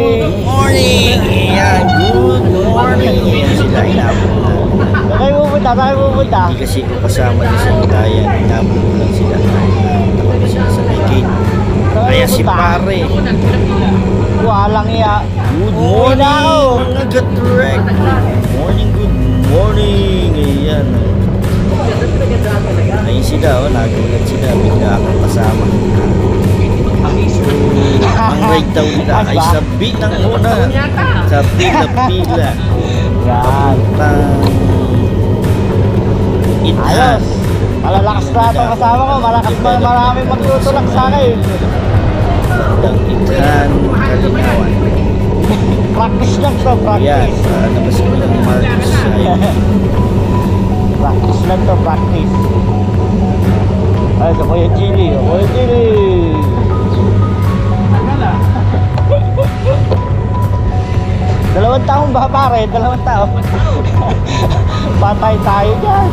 Good morning! Ayan, good morning! Ayan sila, inabot na. Saan pupunta? Hindi kasi ko kasama din sa hitayan. Inabot ko lang sila. Takot sila sa may gate. Kaya si pare. Walang iya. Good morning! Mga gatrek! Good morning, good morning! Ayan. Ayun sila, nagulat sila. Bigla akong kasama. Ang ride daw nila ay sa bitang una. Sa pila-pila. Yan. Ayos. Malalakas na itong kasama ko. Marami magtutulak sa akin. Bandang Ithan, Kalinawan. Practice lang to, Yan, practice. sa labas ko lang Marcos Highway. Practice lang to, practice. Ay, ito Kuya Chili. Kuya Chili. Dalawang taong ba pare? Dalawang taong. Patay tayo dyan.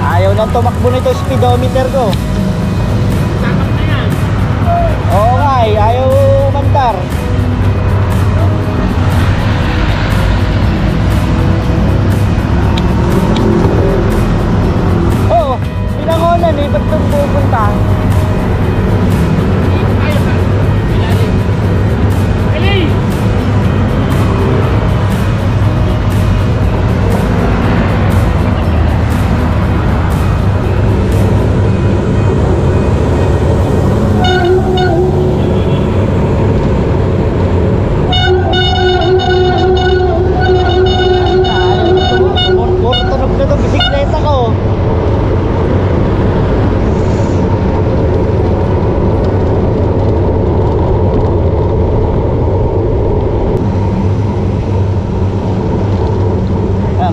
Ayaw nang tumakbo nito speedometer ko. Oo nga eh, ayaw mantar. Oo, pinangonan eh, ba't doon pupunta? Tunog na itong bisikleta ko.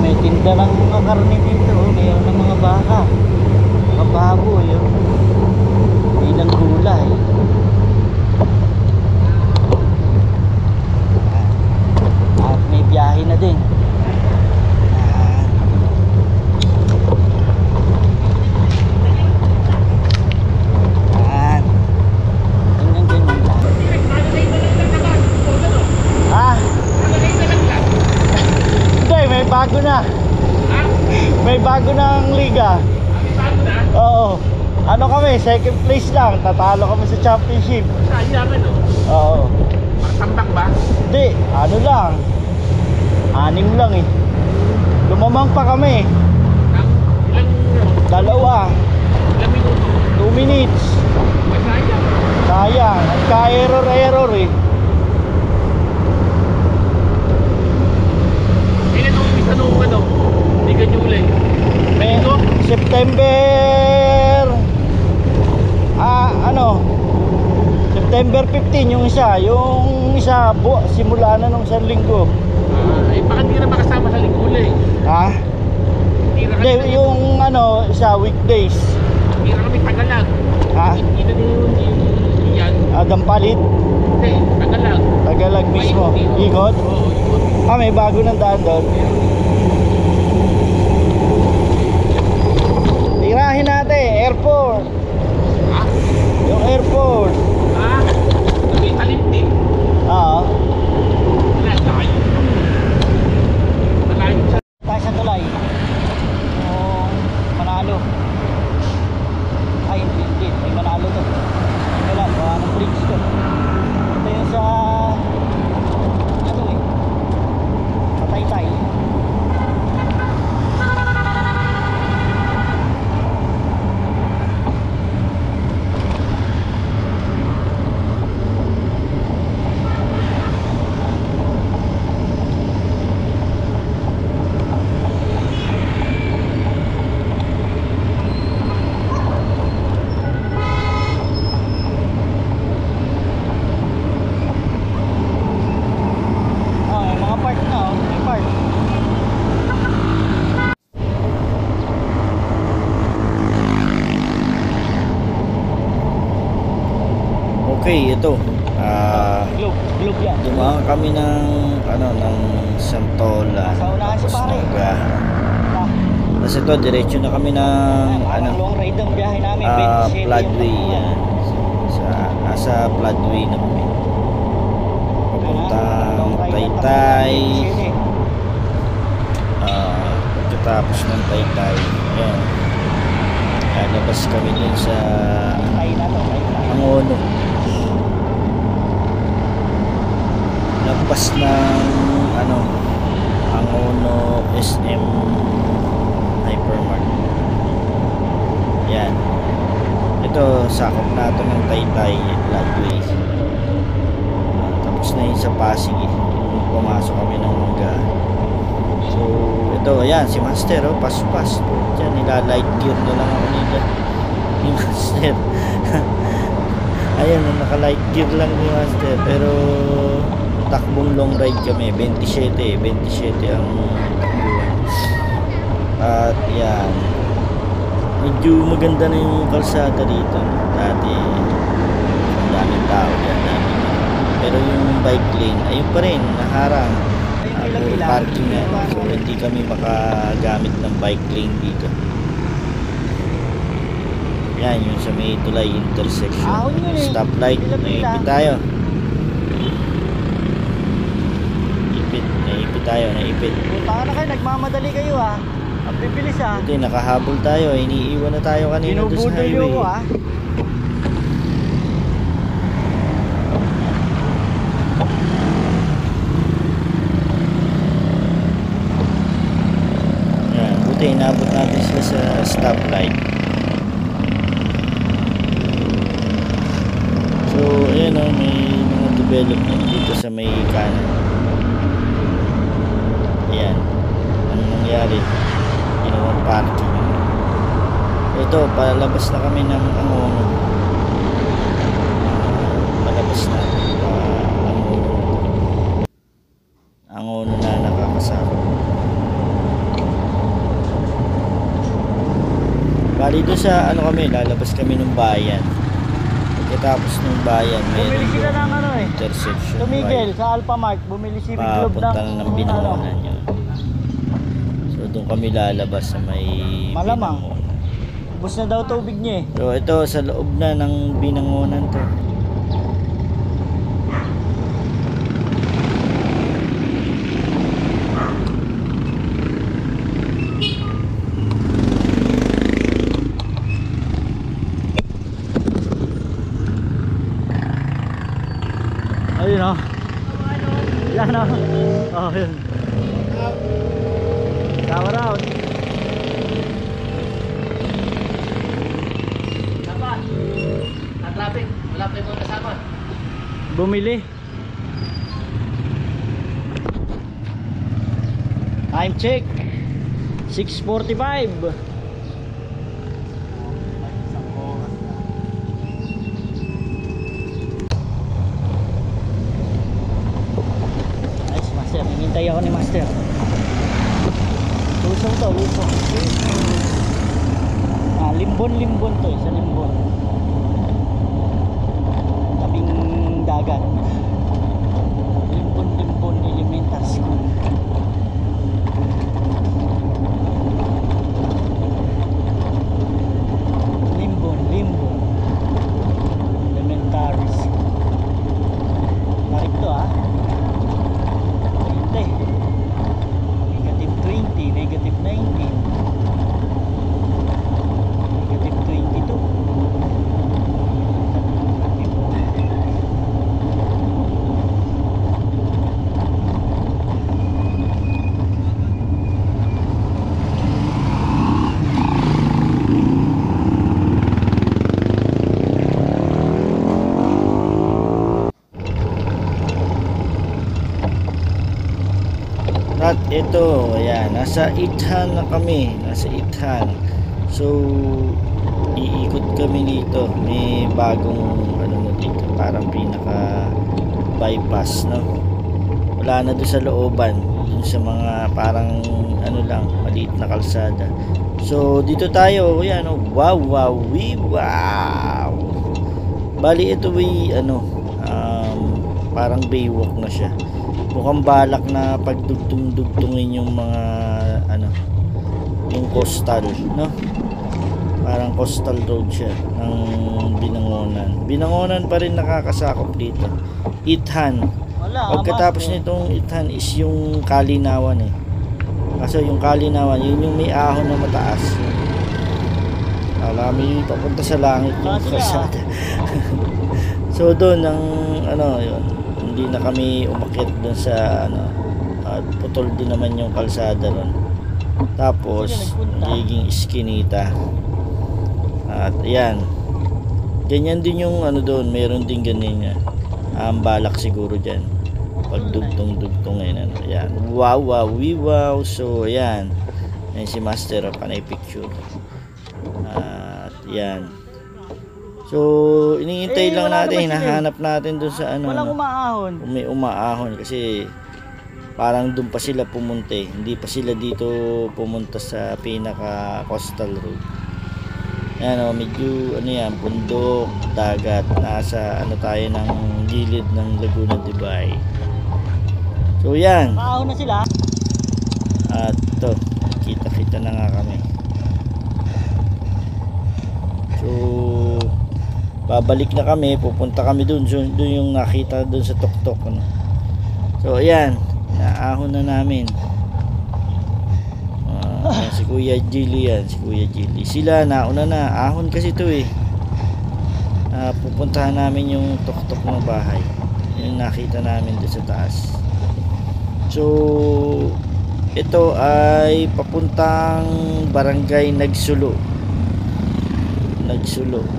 May tinda ng mga karne dito. Mayroon ng mga baka, mga baboy. Ilang gulay. At may biyahe na din. Bago na. May bago ng liga. Oo. Ano kami, second place lang. Tatalo kami sa championship. Oo. Tambak ba? Hindi, ano lang. 6 lang eh. Lumamang pa kami. Dalawa. Ilang minuto? 2 minutes. Masayang. Sayang. Nagka-error eh. Hindi ka July. May September September 15 yung isa. Yung isa simula na nung isang linggo. Baka hindi na makasama sa Ligulay. Ha? Hindi, yung isa weekdays. Hindi na kami Tagalag. Ha? Hindi na din yan. Dampalit? Hindi, Tagalag. Tagalag mismo. Ikot? Oo, ikot. May bago ng daan doon. Tirahin natin, airport. Ha? Yung airport. May talimtim. Oo. Wala, tayo. Malayo siya. Tayo sa tulay. Manalo. Ay, hindi. May Manalo to. Wala, baka ng bridge to. Ito yung sa Taytay. Okay, ito. Globe yan. Dumaan kami ng Santolan, Sa unahan si tapos pare. Nanggahan. Tapos ito, diretso na kami ng Parang long ride ang biyahe namin. 27 floodway. yung Yan. Nasa floodway na kami. Papuntang Long ride ang Taytay. 27. Pagkatapos ng Taytay, ayan, lalabas kami dun sa Tayo na to, tayo na. Angono. Lampas ng Angono SM Hypermart. Yan. Ito, sakop na ito ng Taytay Floodway. Tapos na yun sa Pasig eh. Yung pumasok kami ng Mangga. So, ito, ayan, si Master, oh, pas-pas. Diyan, nila-light gear na lang ako nila. Ni Master. Ayan, naka-light gear lang ni Master. Pero, takbong long ride kami. 27 ang takbuhan. At, yan. Medyo maganda na yung kalsada dito. Dati, ang daming tao yan. Pero yung bike lane, ayun pa rin, naharang. Puro parking yan. So, hindi kami makagamit ng bike lane dito. Yan, yung sa may Tulay intersection. Ahon yun eh. Stoplight, Pila-pila. naipit tayo. Naipit tayo. Punta ka na kayo, nagmamadali kayo ah. Ang bibilis ah. Buti, nakahabol tayo. Iniiwan na tayo kanina doon sa Binubudol highway. yung ah. Yan, buti, inabot natin sila sa stoplight. So, ayan o, may mga development dito sa may kanan. Ayan. Anong nangyari? Ginawang parking. Ito, palabas na kami ng Angono. Palabas na. Angono na nakakasama. Bali doon sa kami, lalabas kami ng bayan. Pagkatapos ng bayan, Bumili sila ng ano eh. intersection. Tumigil sa Alphamart, bumili si Big Globe Papunta ng na ng Binangonan yun. So doon kami lalabas sa may Malamang. Binangonan. Ubus na daw tubig niya eh. So ito sa loob na ng Binangonan to. Ayun o. Yan o. Oh, yun. Tower out. Dapat. Na-traffic. Wala pa yung kasama. Bumili. Time check. 6:45. Ay, si Master. Hintay ako ni Master. Lusong to, lusong. Limbon to, sa Limbon. Tabing dagat. Limbon Elementary School. Limbon Elementary School. Tarik to ah. 20. Negative 20, negative 19. Negative 22. At ito, ayan, nasa Ithan na kami. Nasa Ithan. So, iikot kami dito. May bagong dito, parang pinaka bypass, no? Wala na doon sa looban, doon sa mga parang lang, maliit na kalsada. So, dito tayo, ayan, oh, wow. Bali ito ay parang baywalk na siya. mukhang balak na pagdugtong-dugtungin yung mga ano, yung coastal, no? Parang coastal road siya ng Binangonan pa rin nakakasakop dito. Ithan. Wala, Pagkatapos nitong Ithan is yung Kalinawan eh. Kaso yung Kalinawan, yun yung may ahon na mataas. Alam mo, papunta sa langit yung kalsada. So doon ang ano yun, hindi na kami umakyat doon sa ano, at putol din naman yung kalsada ron. Tapos nagiging iskinita. At ayan, ganyan din yung ano doon, meron din ganyan ang balak siguro dyan pagdugtong-dugtong ngayon ano. Ayan, wow. So ayan, ayan si Master of Panay Picture. At ayan, so iniintay lang natin, hinahanap natin doon sa ano, walang umaahon. may umaahon kasi parang doon pa sila pumunta eh. Hindi pa sila dito pumunta sa pinaka coastal road. Ayan o, medyo ano yan, bundok, dagat, nasa ano tayo ng gilid ng Laguna de Bay. So yan, Umaahon na sila. at ito, kita na nga kami. So babalik na kami, pupunta kami dun yung nakita dun sa tuktok ano. So ayan, naahon na namin. Si Kuya Gilly yan, si Kuya Gilly. Sila nauna na, ahon kasi ito eh. Pupuntahan namin yung tuktok ng bahay, yung nakita namin dun sa taas. So ito ay papuntang Barangay Nagsulo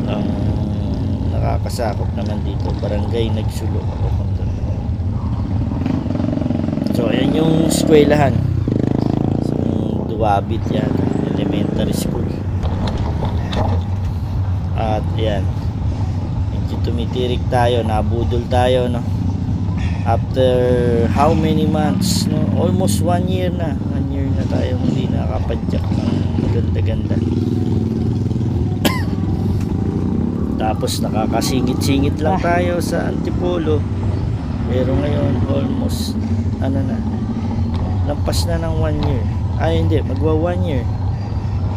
ang nakakasakop naman dito, Barangay Nagsulo papunta. So ayan yung eskwelahan, Duwabit yan, elementary school. At yan, medyo tumitirik tayo, nabudol tayo no, after how many months no, almost 1 year na tayo hindi nakapadyak ng maganda-ganda. Tapos nakakasingit-singit lang tayo sa Antipolo, pero ngayon almost ano na, lampas na ng 1 year. Ay hindi, magwa 1 year.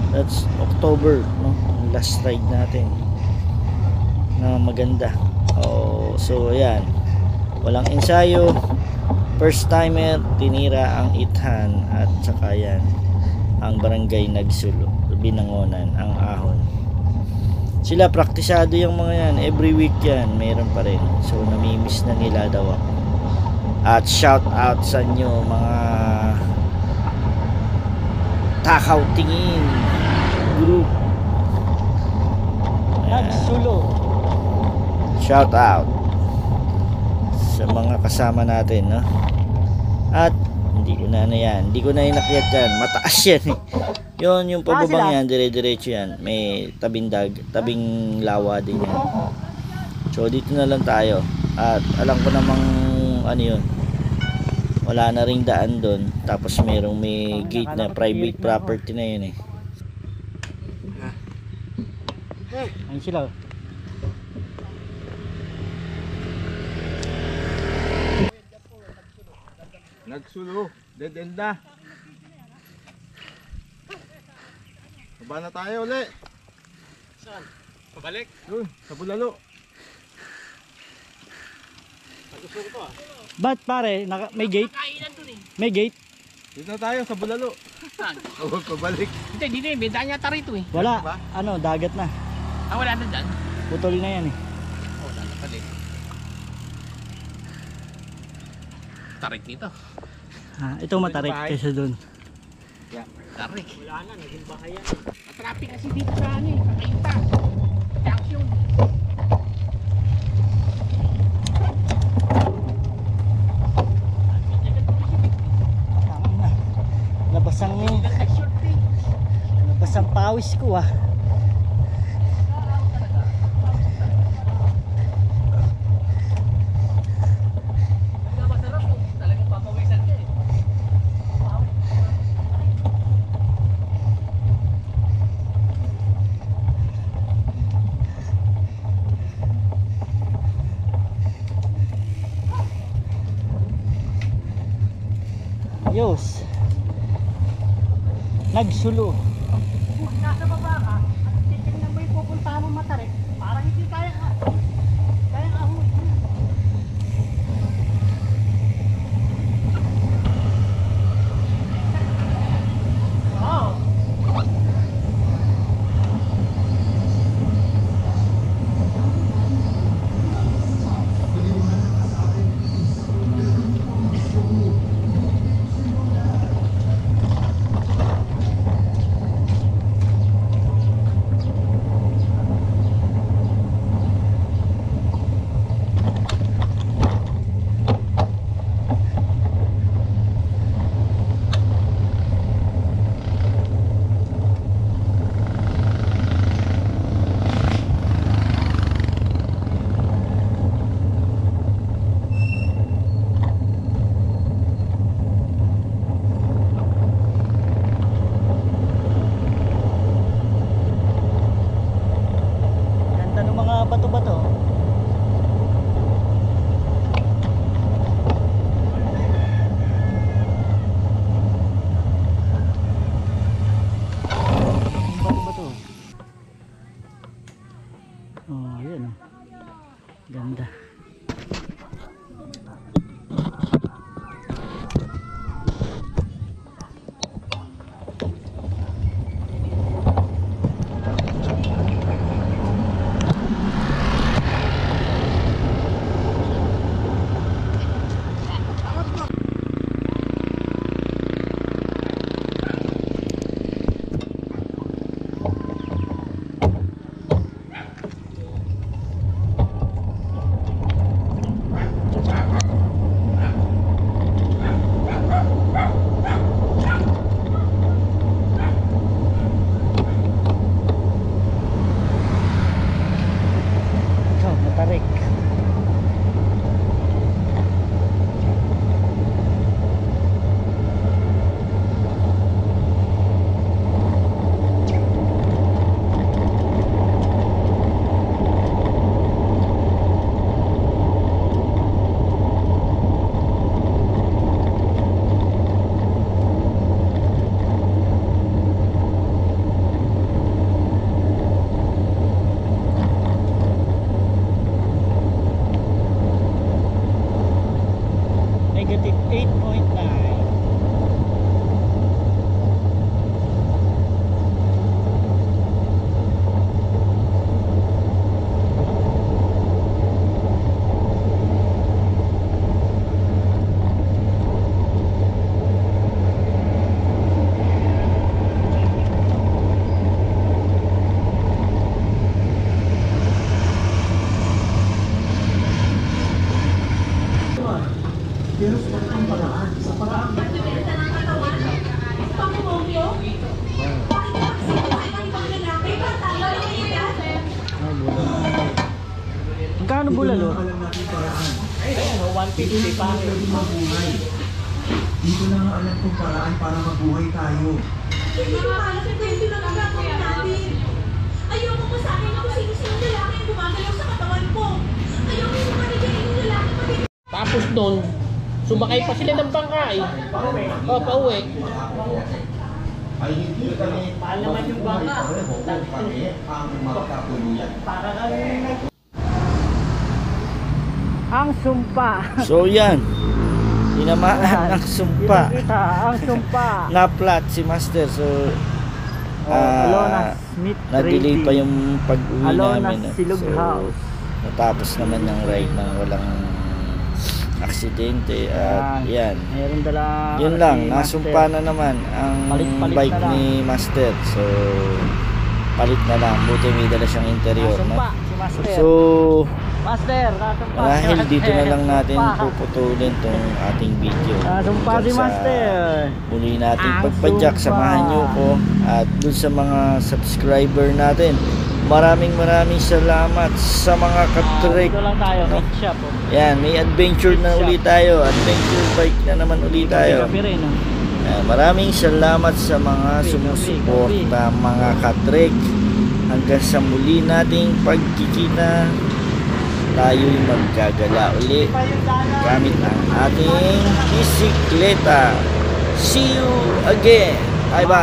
That's October no, ang last ride natin na maganda. So ayan, walang ensayo, first timer, tinira ang Ithan at saka yan ang Barangay Nagsulo, Binangonan, ang ahon. Sila praktisado yung mga yan, every week yan meron pa rin. So namimiss na nila daw ako. At shout out sa inyo mga Takaw Tingin group. Nagsulo. Shout out sa mga kasama natin no. At hindi ko na yan, hindi ko na inakyat yan, mataas yan eh. Yun yung pababang yan, dire-diretso yan, may tabing lawa din yan. So dito na lang tayo. At alam ko namang ano yun, wala na ring daan doon, tapos may gate na private property na yun eh. Ayun sila. Nagsulo, dead end na. Baba na tayo ulit. Saan? Pabalik? Yun, sa Bulalo. Pag-usong ko ah. Ba't pare, may gate? Kainan dun eh. May gate? Dito na tayo sa Bulalo. Saan? Huwag pabalik. Hindi, dito eh. May daan yata rito eh. Wala. Ba? Ano, dagat na. Wala na dyan. Putol na yan eh. Wala na pala eh. Tarik dito. Ito matarik kaysa doon. Tarik. Wala na, naging bahayan. Traffic kasi dito sa ano eh. Kakita. Junction. Labas ang pawis ko ah. Ayos. Nagsulo. Kung nasa baba ka, at titignan mo yung pupuntahan mo matarik, parang hindi kaya ahuli. Wow! Ganda ng mga bato-bato. Ang bato-bato. Oh, ayan oh. Ganda. Ikaw, matarik. Negative 8.9. Magkano bulalo? Ayan, 150 pa. Dito lang ang alam kong paraan para mabuhay tayo. Hindi ko alam na ito yung nagagawa natin. Ayoko pa sa akin ako sino-sino lalaki ang gumagalaw sa katawan ko. Ayoko yung manigyan yung lalaki pati. Tapos doon, sumakay pa sila ng bangka eh. O, pauwi. Ay hindi kami Mahal naman yung bangka. kami ang magkatuluyan. Para kami Ang sumpa. So yan, tinamaan ng sumpa. Kita ang sumpa. Na-flat si Master. So Alona Smith na-delay Trading. pa yung pag-uwi Alona namin. Silog House. Natapos naman ng ride ng walang aksidente. At yan, Mayroon dala. yun lang, nasumpa na naman ang Palit-palit bike na lang. ni Master. So palit na lang, buti may dala siyang interior, Nasumpa no? si Master. So Master, nasumpa si dahil Master. dito na lang natin Sumpa. puputulin tong ating video. Nasumpa si Dyan sa Master. muli nating Ang pagpadyak, sumpa. samahan nyo ko. At dun sa mga subscriber natin, maraming salamat sa mga katrek. Dito lang tayo, No? meat shop. Oh. Yan, may adventure na ulit tayo. Adventure bike na naman ulit tayo. Gabi rin, oh. Maraming salamat sa mga sumusuporta, mga katrek. Hanggang sa muli nating pagkikita, tayo'y magkagala uli gamit ang ating bisikleta. See you again. Bye bye.